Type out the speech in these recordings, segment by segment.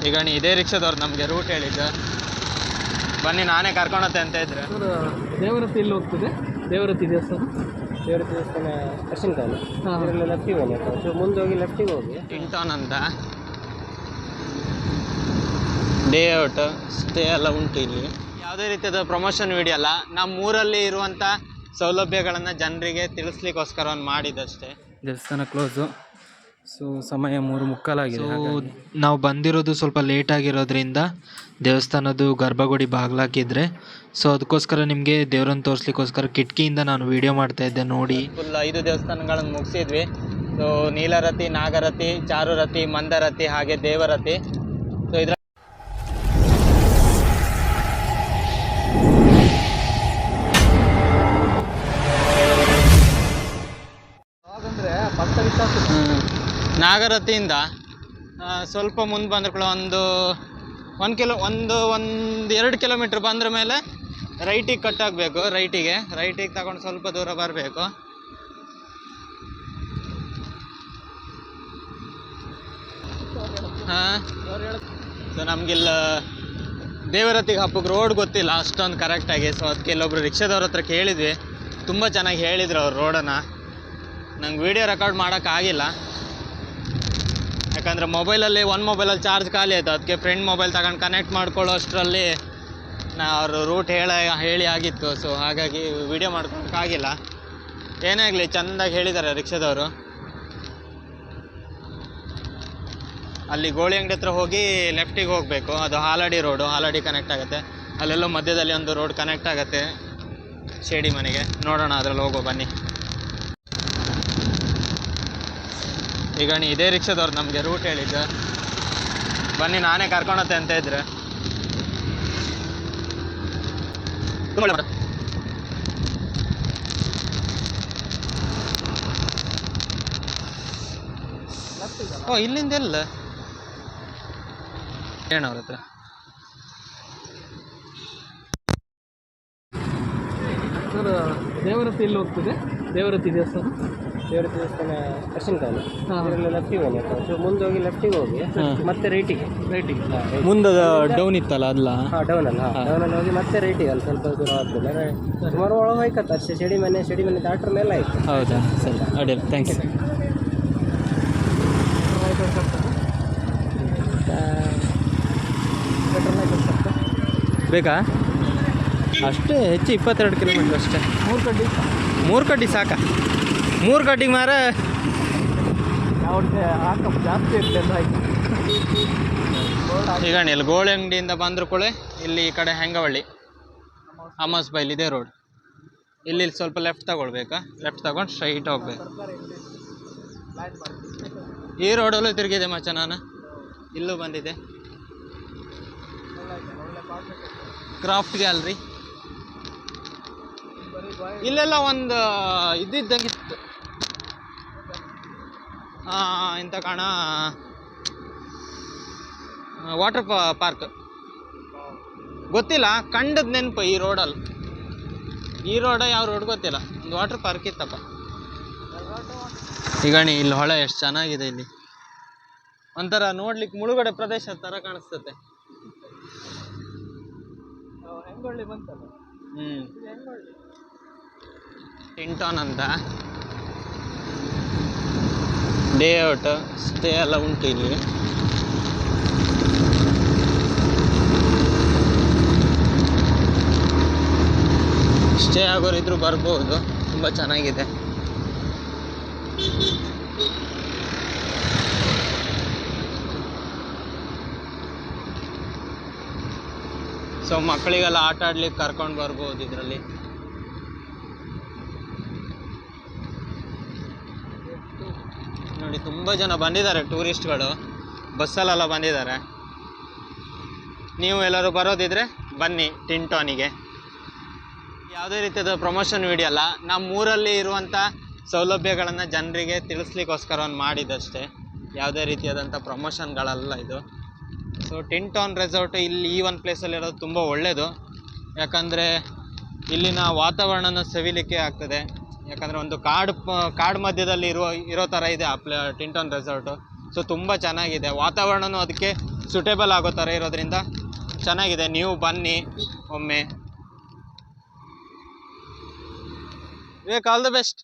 ಈಗ ಇದೇ ರಿಕ್ಷಾದವ್ರು ನಮಗೆ ರೂಟ್ ಹೇಳಿದ್ದು, ಬನ್ನಿ ನಾನೇ ಕರ್ಕೊಂಡತ್ತೆ ಅಂತ ಇದ್ರೆ. ದೇವರತ್ತಿ ಎಲ್ಲಿ ಹೋಗ್ತದೆ? ದೇವರತ್ತಿ ದೇವಸ್ಥಾನ, ದೇವರತ್ತಿ ದೇವಸ್ಥಾನ ಅರ್ಶಿನ ಕಾಲು ಅದರಲ್ಲಿ ಲೆಫ್ಟಿಗೆ ಹೋಗಿ, ಸೊ ಮುಂದೆ ಹೋಗಿ ಲೆಫ್ಟಿಗೆ ಹೋಗಿ ಟಿಂಟಾನ್ ಅಂತ ಡೇ ಔಟ್ ಸ್ಟೇ ಎಲ್ಲ ಉಂಟು ಇಲ್ಲಿ. ಯಾವುದೇ ರೀತಿಯಾದ ಪ್ರಮೋಷನ್ ವಿಡಿಯೋ ಅಲ್ಲ, ನಮ್ಮ ಊರಲ್ಲಿ ಇರುವಂಥ ಸೌಲಭ್ಯಗಳನ್ನು ಜನರಿಗೆ ತಿಳಿಸ್ಲಿಕ್ಕೋಸ್ಕರ ಒಂದು ಮಾಡಿದ್ದಷ್ಟೇ. ದೇವಸ್ಥಾನ ಕ್ಲೋಸು, ಸೊ ಸಮಯ 3:45 ಆಗಿದೆ. ನಾವು ಬಂದಿರೋದು ಸ್ವಲ್ಪ ಲೇಟ್ ಆಗಿರೋದ್ರಿಂದ ದೇವಸ್ಥಾನದ್ದು ಗರ್ಭಗುಡಿ ಬಾಗ್ಲಾಕಿದ್ರೆ, ಸೊ ಅದಕ್ಕೋಸ್ಕರ ನಿಮಗೆ ದೇವರನ್ನು ತೋರಿಸ್ಲಿಕ್ಕೋಸ್ಕರ ಕಿಟಕಿಯಿಂದ ನಾನು ವಿಡಿಯೋ ಮಾಡ್ತಾ ಇದ್ದೆ. ನೋಡಿ, ಫುಲ್ 5 ದೇವಸ್ಥಾನಗಳನ್ನು ಮುಗಿಸಿದ್ವಿ. ಸೊ ನೀಲರತಿ, ನಾಗರತಿ, ಚಾರುರತಿ, ಮಂದರತಿ ಹಾಗೆ ದೇವರತಿ. ಸೊ ಇದರ ನಾಗರತಿಯಿಂದ ಸ್ವಲ್ಪ ಮುಂದೆ ಬಂದ್ರೆ ಕೂಡ ಒಂದು 2 ಕಿಲೋಮೀಟ್ರ್ ಬಂದ್ರ ಮೇಲೆ ರೈಟಿಗೆ ಕಟ್ ಆಗಬೇಕು. ರೈಟಿಗೆ ತಗೊಂಡು ಸ್ವಲ್ಪ ದೂರ ಬರಬೇಕು. ಹಾಂ, ಸೊ ನಮಗಿಲ್ಲ ದೇವರತಿಗೆ ಹಬ್ಬಕ್ಕೆ ರೋಡ್ ಗೊತ್ತಿಲ್ಲ ಅಷ್ಟೊಂದು ಕರೆಕ್ಟಾಗಿ. ಸೊ ಅದಕ್ಕೆ ಇಲ್ಲೊಬ್ರು ರಿಕ್ಷಾದವ್ರ ಹತ್ರ ಕೇಳಿದ್ವಿ, ತುಂಬ ಚೆನ್ನಾಗಿ ಹೇಳಿದ್ರು ಅವ್ರು ರೋಡನ್ನು. ನಂಗೆ ವೀಡಿಯೋ ರೆಕಾರ್ಡ್ ಮಾಡೋಕ್ಕಾಗಿಲ್ಲ, ಯಾಕಂದರೆ ಮೊಬೈಲಲ್ಲಿ ಮೊಬೈಲಲ್ಲಿ ಚಾರ್ಜ್ ಖಾಲಿ ಆಯಿತು. ಅದಕ್ಕೆ ಫ್ರೆಂಡ್ ಮೊಬೈಲ್ ತಗೊಂಡು ಕನೆಕ್ಟ್ ಮಾಡ್ಕೊಳ್ಳೋ ಅಷ್ಟರಲ್ಲಿ ಅವರು ರೂಟ್ ಹೇಳಿ ಆಗಿತ್ತು. ಸೊ ಹಾಗಾಗಿ ವೀಡಿಯೋ ಮಾಡ್ಕೊಳಕ್ಕಾಗಿಲ್ಲ. ಏನೇ ಆಗಲಿ ಚೆಂದಾಗಿ ಹೇಳಿದ್ದಾರೆ ರಿಕ್ಷಾದವರು. ಅಲ್ಲಿ ಗೋಳಿ ಅಂಗಡಿ ಹತ್ರ ಹೋಗಿ ಲೆಫ್ಟಿಗೆ ಹೋಗಬೇಕು, ಅದು ಹಾಲಡಿ ರೋಡು, ಹಾಲಡಿ ಕನೆಕ್ಟ್ ಆಗುತ್ತೆ. ಅಲ್ಲೆಲ್ಲೋ ಮಧ್ಯದಲ್ಲಿ ಒಂದು ರೋಡ್ ಕನೆಕ್ಟ್ ಆಗುತ್ತೆ ಶೇಡಿ ಮನೆಗೆ. ನೋಡೋಣ ಅದರಲ್ಲಿ ಹೋಗೋ ಬನ್ನಿ. ಈಗ ಇದೇ ರಿಕ್ಷಾದವ್ರು ನಮಗೆ ರೂಟ್ ಹೇಳಿದ್ದು, ಬನ್ನಿ ನಾನೇ ಕರ್ಕೊಂಡತ್ತೆ ಅಂತ ಇದ್ರೆ. ಓ ಇಲ್ಲಿಂದ ಎಲ್ಲ ಏನವ್ರ ಹತ್ರ ಸರ್, ದೇವರತ್ತಿ ಎಲ್ಲಿ ಹೋಗ್ತದೆ? ದೇವರತ್ತಿ ದೇವಸ್ಥಾನ, ದೇವರತ್ತಿ ದೇವಸ್ಥಾನ ಅರ್ಶಿನ ಕಾಲು ಅದರಲ್ಲಿ ಲೆಫ್ಟಿಗೆ ಹೋಗಿ, ಸೊ ಮುಂದೆ ಹೋಗಿ ಲೆಫ್ಟಿಗೆ ಹೋಗಿ ಮತ್ತೆ ರೈಟಿಗೆ ಮುಂದೆ ಡೌನ್ ಇತ್ತಲ್ಲ ಅಲ್ಲ? ಹಾಂ, ಡೌನಲ್ಲಿ ಹೋಗಿ ಮತ್ತೆ ರೈಟಿಗೆ ಅಲ್ಲಿ ಸ್ವಲ್ಪ ದೂರ ಆಗ್ತದೆ. ಸುಮಾರು ಒಳಗೆ ಹೋಯ್ಕತ್ತ ಅಷ್ಟೇ. ಶೆಡಿ ಮನೆ ದಾಟ್ರ ಮೇಲೆ ಆಯ್ತು. ಹೌದಾ, ಸರಿ ಅಡ್ಡಿಲ್ಲ, ಥ್ಯಾಂಕ್ಸ್. ಬೇಕಾ? ಅಷ್ಟೇ, ಹೆಚ್ಚು 22 ಕಿಲೋಮೀಟ್ರ್ ಅಷ್ಟೇ. 3 ಕಡ್ಡಿ ಸಾಕ? 3 ಕಡ್ಡಿಗೆ ಮಾರ ಜಾಸ್ತಿ ಇರ್ತದೆ. ಈಗ ಇಲ್ಲಿ ಗೋಳಿ ಅಂಗಡಿಯಿಂದ ಬಂದ್ರು ಕೂಡ ಇಲ್ಲಿ ಈ ಕಡೆ ಹೆಂಗವಳ್ಳಿ ಅಮ್ಮಸ್ ಬೈಲ್ ಇದೇ ರೋಡ್. ಇಲ್ಲಿ ಸ್ವಲ್ಪ ಲೆಫ್ಟ್ ತಗೊಳ್ಬೇಕಾ? ಲೆಫ್ಟ್ ತಗೊಂಡು ಸ್ಟ್ರೈಟ್ ಹೋಗ್ಬೇಕು. ಈ ರೋಡಲ್ಲೂ ತಿರುಗಿದೆ ಮಚ್ಚ, ನಾನು ಇಲ್ಲೂ ಬಂದಿದ್ದೆ. ಕ್ರಾಫ್ಟ್ ಗ್ಯಾಲರಿ ಇಲ್ಲೆಲ್ಲ ಒಂದು ಇದ್ದಂಗಿತ್ತು. ಇಂಥ ಕಾಣ ವಾಟರ್ ಪಾರ್ಕ್ ಗೊತ್ತಿಲ್ಲ, ಕಂಡದ್ ನೆನಪು ಈ ರೋಡಲ್ಲಿ. ಈ ರೋಡ ಯಾವ ರೋಡ್ ಗೊತ್ತಿಲ್ಲ, ಒಂದು ವಾಟರ್ ಪಾರ್ಕ್ ಇತ್ತಪ್ಪ. ಈಗ ಇಲ್ಲಿ ಹೊಳೆ ಎಷ್ಟು ಚೆನ್ನಾಗಿದೆ. ಇಲ್ಲಿ ಒಂಥರ ನೋಡ್ಲಿಕ್ಕೆ ಮುಳುಗಡೆ ಪ್ರದೇಶ ಥರ ಕಾಣಿಸ್ತತೆ. ಟಿಂಟಾನ್ ಅಂತ ಡೇ ಔಟ್ ಸ್ಟೇ ಎಲ್ಲ ಉಂಟು ಇಲ್ಲಿ. ಸ್ಟೇ ಆಗೋರಿದ್ರು ಬರ್ಬೋದು, ತುಂಬ ಚೆನ್ನಾಗಿದೆ. ಸೊ ಮಕ್ಕಳಿಗೆಲ್ಲ ಆಟ ಆಡ್ಲಿಕ್ಕೆ ಕರ್ಕೊಂಡು ಬರ್ಬೋದು ಇದರಲ್ಲಿ. ನೋಡಿ ತುಂಬ ಜನ ಬಂದಿದ್ದಾರೆ, ಟೂರಿಸ್ಟ್ಗಳು ಬಸ್ಸಲ್ಲೆಲ್ಲ ಬಂದಿದ್ದಾರೆ. ನೀವು ಎಲ್ಲರೂ ಬರೋದಿದ್ರೆ ಬನ್ನಿ ಟಿಂಟಾನಿಗೆ. ಯಾವುದೇ ರೀತಿಯಾದ ಪ್ರಮೋಷನ್ ವಿಡಿಯೋ ಅಲ್ಲ, ನಮ್ಮ ಊರಲ್ಲಿ ಇರುವಂಥ ಸೌಲಭ್ಯಗಳನ್ನು ಜನರಿಗೆ ತಿಳಿಸ್ಲಿಕ್ಕೋಸ್ಕರ ಒಂದು ಮಾಡಿದ್ದಷ್ಟೇ. ಯಾವುದೇ ರೀತಿಯಾದಂಥ ಪ್ರಮೋಷನ್ಗಳಲ್ಲ ಇದು. ಸೊ ಟಿಂಟಾನ್ ರೆಸಾರ್ಟ್ ಇಲ್ಲಿ ಈ ಒಂದು ಪ್ಲೇಸಲ್ಲಿರೋದು ತುಂಬ ಒಳ್ಳೆಯದು, ಯಾಕಂದರೆ ಇಲ್ಲಿನ ವಾತಾವರಣನ ಸವಿಲಿಕ್ಕೆ ಆಗ್ತದೆ. ಯಾಕಂದರೆ ಒಂದು ಕಾಡು ಮಧ್ಯದಲ್ಲಿ ಇರೋ ಥರ ಇದೆ ಟಿಂಟಾನ್ ರೆಸಾರ್ಟು. ಸೊ ತುಂಬ ಚೆನ್ನಾಗಿದೆ, ವಾತಾವರಣನೂ ಅದಕ್ಕೆ ಸುಟೇಬಲ್ ಆಗೋ ಥರ ಇರೋದ್ರಿಂದ ಚೆನ್ನಾಗಿದೆ. ನೀವು ಬನ್ನಿ ಒಮ್ಮೆ. Vivek, all the best.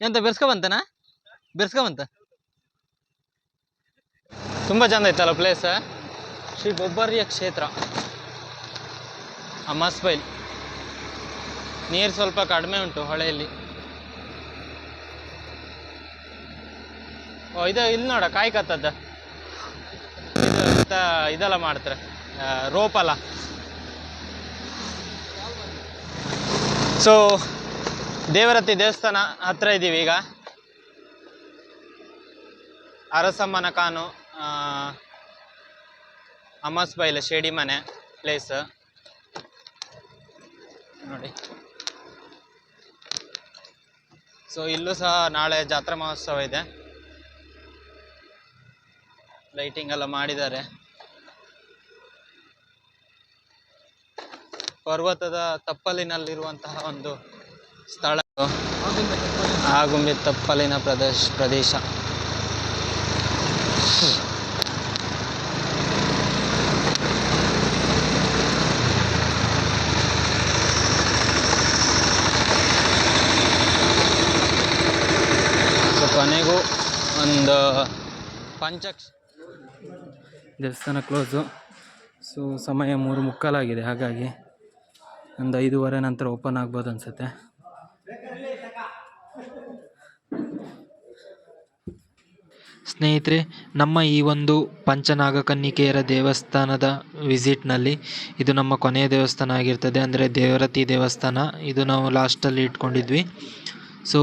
ಎಂತ ಬೆರ್ಸ್ಕೊಬಂತನಾ? ಬೆರ್ಸ್ಕೊಬಂತ. ತುಂಬ ಚಂದ ಇತ್ತಲ್ಲ ಪ್ಲೇಸ್. ಶ್ರೀ ಗೊಬ್ಬರ್ಯ ಕ್ಷೇತ್ರ, ಅಮ್ಮಸ್ಬೈಲ್. ನೀರು ಸ್ವಲ್ಪ ಕಡಿಮೆ ಉಂಟು ಹೊಳೆಯಲ್ಲಿ. ಓ ಇದು ಇಲ್ಲಿ ನೋಡ ಕಾಯಿ ಕತ್ತದ ಇದೆಲ್ಲ ಮಾಡ್ತಾರೆ, ರೋಪಲ್ಲ. ಸೊ ದೇವರತಿ ದೇವಸ್ಥಾನ ಹತ್ರ ಇದ್ದೀವಿ ಈಗ. ಅರಸಮ್ಮನ ಕಾನು, ಅಮ್ಮಸ್ಬೈಲ್ ಶೇಡಿ ಮನೆ ಪ್ಲೇಸ್ ನೋಡಿ. ಸೊ ಇಲ್ಲೂ ಸಹ ನಾಳೆ ಜಾತ್ರಾ ಮಹೋತ್ಸವ ಇದೆ. ಲೈಟಿಂಗ್ ಎಲ್ಲ ಮಾಡಿದ್ದಾರೆ. ಪರ್ವತದ ತಪ್ಪಲಿನಲ್ಲಿರುವಂತಹ ಒಂದು ಸ್ಥಳ, ಆಗುಂಬೆ ತಪ್ಪಲಿನ ಪ್ರದೇಶ. ಸೊ ಕೊನೆಗೂ ಒಂದು ದೇವಸ್ಥಾನ ಕ್ಲೋಸು. ಸೊ ಸಮಯ 3:45 ಹಾಗಾಗಿ ಒಂದು 5:15 ನಂತರ ಓಪನ್ ಆಗ್ಬೋದು ಅನಿಸುತ್ತೆ. ಸ್ನೇಹಿತರೆ, ನಮ್ಮ ಈ ಒಂದು ಪಂಚನಾಗಕನ್ನಿಕೆಯರ ದೇವಸ್ಥಾನದ ವಿಸಿಟ್ನಲ್ಲಿ ಇದು ನಮ್ಮ ಕೊನೆಯ ದೇವಸ್ಥಾನ ಆಗಿರ್ತದೆ. ಅಂದರೆ ದೇವರತಿ ದೇವಸ್ಥಾನ. ಇದು ನಾವು ಲಾಸ್ಟಲ್ಲಿ ಇಟ್ಕೊಂಡಿದ್ವಿ. ಸೊ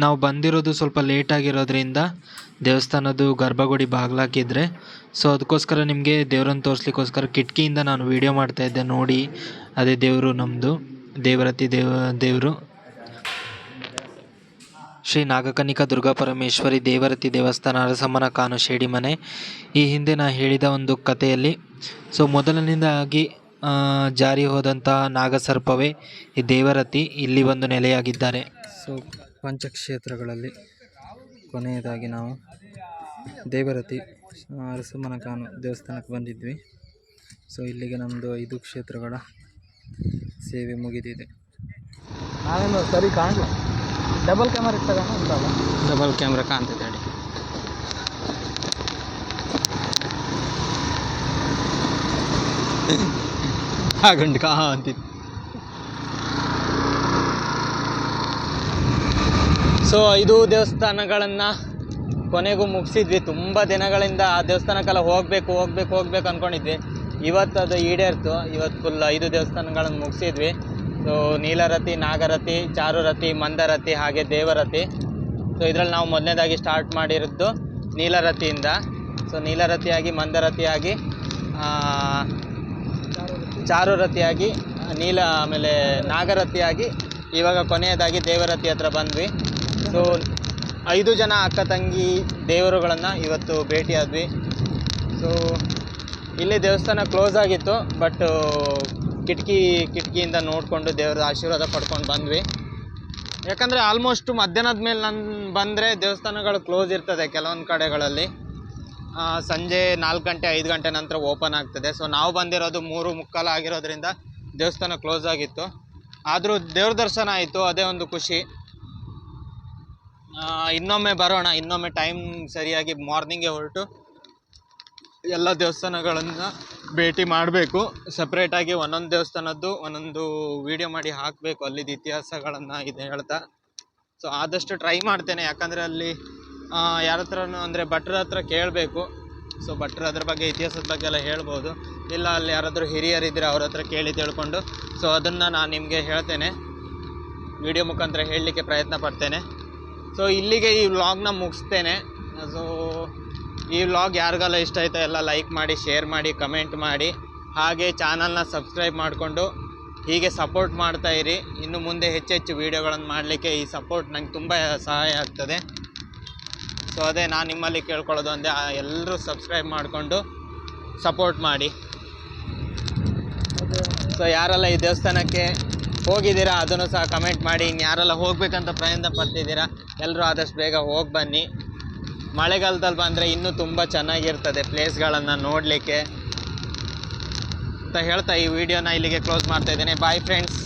ನಾವು ಬಂದಿರೋದು ಸ್ವಲ್ಪ ಲೇಟಾಗಿರೋದ್ರಿಂದ ದೇವಸ್ಥಾನದ್ದು ಗರ್ಭಗುಡಿ ಬಾಗಿಲಾಕಿದ್ರೆ, ಸೊ ಅದಕ್ಕೋಸ್ಕರ ನಿಮಗೆ ದೇವರನ್ನು ತೋರಿಸ್ಲಿಕ್ಕೋಸ್ಕರ ಕಿಟಕಿಯಿಂದ ನಾನು ವಿಡಿಯೋ ಮಾಡ್ತಾಯಿದ್ದೆ. ನೋಡಿ, ಅದೇ ದೇವರು ನಮ್ಮದು ದೇವರತಿ ದೇವರು ಶ್ರೀ ನಾಗಕನ್ನಿಕಾ ದುರ್ಗಾಪರಮೇಶ್ವರಿ ದೇವರತಿ ದೇವಸ್ಥಾನ, ಅರಸಮ್ಮನ ಕಾನು, ಶೇಡಿ ಮನೆ. ಈ ಹಿಂದೆ ನಾನು ಹೇಳಿದ ಒಂದು ಕಥೆಯಲ್ಲಿ ಸೊ ಮೊದಲನೇದಾಗಿ ಜಾರಿ ಹೋದಂತಹ ನಾಗಸರ್ಪವೇ ಈ ದೇವರತಿ ಇಲ್ಲಿ ಒಂದು ನೆಲೆಯಾಗಿದ್ದಾರೆ. ಸೊ ಪಂಚಕ್ಷೇತ್ರಗಳಲ್ಲಿ ಕೊನೆಯದಾಗಿ ನಾವು ದೇವರತಿ ಅರಸಮ್ಮನ ಕಾನು ದೇವಸ್ಥಾನಕ್ಕೆ ಬಂದಿದ್ವಿ. ಸೊ ಇಲ್ಲಿಗೆ ನಮ್ಮದು 5 ಕ್ಷೇತ್ರಗಳ ಸೇವೆ ಮುಗಿದಿದೆ. ನಾವೇನು ಸರಿ ಕಾಣಲ್ಲ. ಡಬಲ್ ಕ್ಯಾಮರಾ ಇಟ್ಟಾಗ ಉಂಟಲ್ಲ, ಡಬಲ್ ಕ್ಯಾಮ್ರಾ ಕಾಣ್ತಿದೆ ಹೇಳಿ. ಹಾಗಂಡು ಕಾಂತಿತ್ತು. ಸೊ 5 ದೇವಸ್ಥಾನಗಳನ್ನು ಕೊನೆಗೂ ಮುಗಿಸಿದ್ವಿ. ತುಂಬ ದಿನಗಳಿಂದ ಆ ದೇವಸ್ಥಾನಕ್ಕೆಲ್ಲ ಹೋಗಬೇಕು ಅಂದ್ಕೊಂಡಿದ್ವಿ. ಇವತ್ತು ಅದು ಈಡೇರ್ತು. ಇವತ್ತು ಫುಲ್ 5 ದೇವಸ್ಥಾನಗಳನ್ನು ಮುಗಿಸಿದ್ವಿ. ಸೊ ನೀಲರತಿ, ನಾಗರತಿ, ಚಾರುರತಿ, ಮಂದರತಿ, ಹಾಗೆ ದೇವರತಿ. ಸೊ ಇದರಲ್ಲಿ ನಾವು ಮೊದಲನೇದಾಗಿ ಸ್ಟಾರ್ಟ್ ಮಾಡಿರೋದು ನೀಲರತಿಯಿಂದ. ಸೊ ನೀಲರತಿಯಾಗಿ, ಮಂದರತಿಯಾಗಿ, ಚಾರುರತಿಯಾಗಿ, ಆಮೇಲೆ ನಾಗರತಿಯಾಗಿ, ಇವಾಗ ಕೊನೆಯದಾಗಿ ದೇವರತಿ ಹತ್ರ ಬಂದ್ವಿ. ಸೊ 5 ಜನ ಅಕ್ಕ ತಂಗಿ ದೇವರುಗಳನ್ನು ಇವತ್ತು ಭೇಟಿಯಾದ್ವಿ. ಸೊ ಇಲ್ಲಿ ದೇವಸ್ಥಾನ ಕ್ಲೋಸ್ ಆಗಿತ್ತು, ಬಟ್ ಕಿಟಕಿಯಿಂದ ನೋಡಿಕೊಂಡು ದೇವರ ಆಶೀರ್ವಾದ ಪಡ್ಕೊಂಡು ಬಂದ್ವಿ. ಯಾಕಂದರೆ ಆಲ್ಮೋಸ್ಟ್ ಮಧ್ಯಾಹ್ನದ ಮೇಲೆ ನಾನು ಬಂದರೆ ದೇವಸ್ಥಾನಗಳು ಕ್ಲೋಸ್ ಇರ್ತದೆ ಕೆಲವೊಂದು ಕಡೆಗಳಲ್ಲಿ. ಸಂಜೆ 4 ಗಂಟೆ 5 ಗಂಟೆ ನಂತರ ಓಪನ್ ಆಗ್ತದೆ. ಸೊ ನಾವು ಬಂದಿರೋದು 3:45 ಆಗಿರೋದ್ರಿಂದ ದೇವಸ್ಥಾನ ಕ್ಲೋಸ್ ಆಗಿತ್ತು. ಆದರೂ ದೇವ್ರ ದರ್ಶನ ಆಯಿತು, ಅದೇ ಒಂದು ಖುಷಿ. ಇನ್ನೊಮ್ಮೆ ಬರೋಣ, ಇನ್ನೊಮ್ಮೆ ಟೈಮ್ ಸರಿಯಾಗಿ ಮಾರ್ನಿಂಗೇ ಹೊರಟು ಎಲ್ಲ ದೇವಸ್ಥಾನಗಳನ್ನು ಭೇಟಿ ಮಾಡಬೇಕು. ಸಪ್ರೇಟಾಗಿ ಒಂದೊಂದು ದೇವಸ್ಥಾನದ್ದು ಒಂದೊಂದು ವೀಡಿಯೋ ಮಾಡಿ ಹಾಕಬೇಕು, ಅಲ್ಲಿದ್ದು ಇತಿಹಾಸಗಳನ್ನು ಇದೆ ಹೇಳ್ತಾ. ಸೊ ಆದಷ್ಟು ಟ್ರೈ ಮಾಡ್ತೇನೆ. ಯಾಕಂದರೆ ಅಲ್ಲಿ ಯಾರ ಹತ್ರನೂ ಅಂದರೆ ಭಟ್ರ ಹತ್ರ ಕೇಳಬೇಕು. ಸೊ ಭಟ್ರು ಅದ್ರ ಬಗ್ಗೆ ಇತಿಹಾಸದ ಬಗ್ಗೆ ಎಲ್ಲ ಹೇಳ್ಬೋದು. ಇಲ್ಲ ಅಲ್ಲಿ ಯಾರಾದರೂ ಹಿರಿಯರಿದ್ದರೆ ಅವ್ರ ಹತ್ರ ಕೇಳಿ ತಿಳ್ಕೊಂಡು ಸೊ ಅದನ್ನು ನಾನು ನಿಮಗೆ ಹೇಳ್ತೇನೆ, ವಿಡಿಯೋ ಮುಖಾಂತರ ಹೇಳಲಿಕ್ಕೆ ಪ್ರಯತ್ನ ಪಡ್ತೇನೆ. ಸೊ ಇಲ್ಲಿಗೆ ಈ ವ್ಲಾಗ್ನ ಮುಗಿಸ್ತೇನೆ. ಸೊ ಈ ವ್ಲಾಗ್ ಯಾರಿಗೆಲ್ಲ ಇಷ್ಟ ಆಯಿತಾ ಎಲ್ಲ ಲೈಕ್ ಮಾಡಿ, ಶೇರ್ ಮಾಡಿ, ಕಮೆಂಟ್ ಮಾಡಿ, ಹಾಗೆ ಚಾನಲ್ನ ಸಬ್ಸ್ಕ್ರೈಬ್ ಮಾಡಿಕೊಂಡು ಹೀಗೆ ಸಪೋರ್ಟ್ ಮಾಡ್ತಾಯಿರಿ. ಇನ್ನು ಮುಂದೆ ಹೆಚ್ಚೆಚ್ಚು ವೀಡಿಯೋಗಳನ್ನು ಮಾಡಲಿಕ್ಕೆ ಈ ಸಪೋರ್ಟ್ ನಂಗೆ ತುಂಬ ಸಹಾಯ ಆಗ್ತದೆ. ಸೊ ಅದೇ ನಾನು ನಿಮ್ಮಲ್ಲಿ ಕೇಳ್ಕೊಳ್ಳೋದು ಅಂದರೆ ಎಲ್ಲರೂ ಸಬ್ಸ್ಕ್ರೈಬ್ ಮಾಡಿಕೊಂಡು ಸಪೋರ್ಟ್ ಮಾಡಿ. ಸೊ ಯಾರೆಲ್ಲ ಈ ದೇವಸ್ಥಾನಕ್ಕೆ ಹೋಗಿದ್ದೀರಾ ಅದನ್ನು ಸಹ ಕಮೆಂಟ್ ಮಾಡಿ. ಇನ್ನು ಯಾರೆಲ್ಲ ಹೋಗಬೇಕಂತ ಪ್ರಯತ್ನ ಪಡ್ತಿದ್ದೀರಾ ಎಲ್ಲರೂ ಆದಷ್ಟು ಬೇಗ ಹೋಗಿ ಬನ್ನಿ. ಮಳೆಗಾಲದಲ್ಲಿ ಬಂದರೆ ಇನ್ನೂ ತುಂಬ ಚೆನ್ನಾಗಿರ್ತದೆ ಪ್ಲೇಸ್ಗಳನ್ನು ನೋಡಲಿಕ್ಕೆ ಅಂತ ಹೇಳ್ತಾ ಈ ವಿಡಿಯೋನ ಇಲ್ಲಿಗೆ ಕ್ಲೋಸ್ ಮಾಡ್ತಾ ಇದ್ದೇನೆ. Bye friends.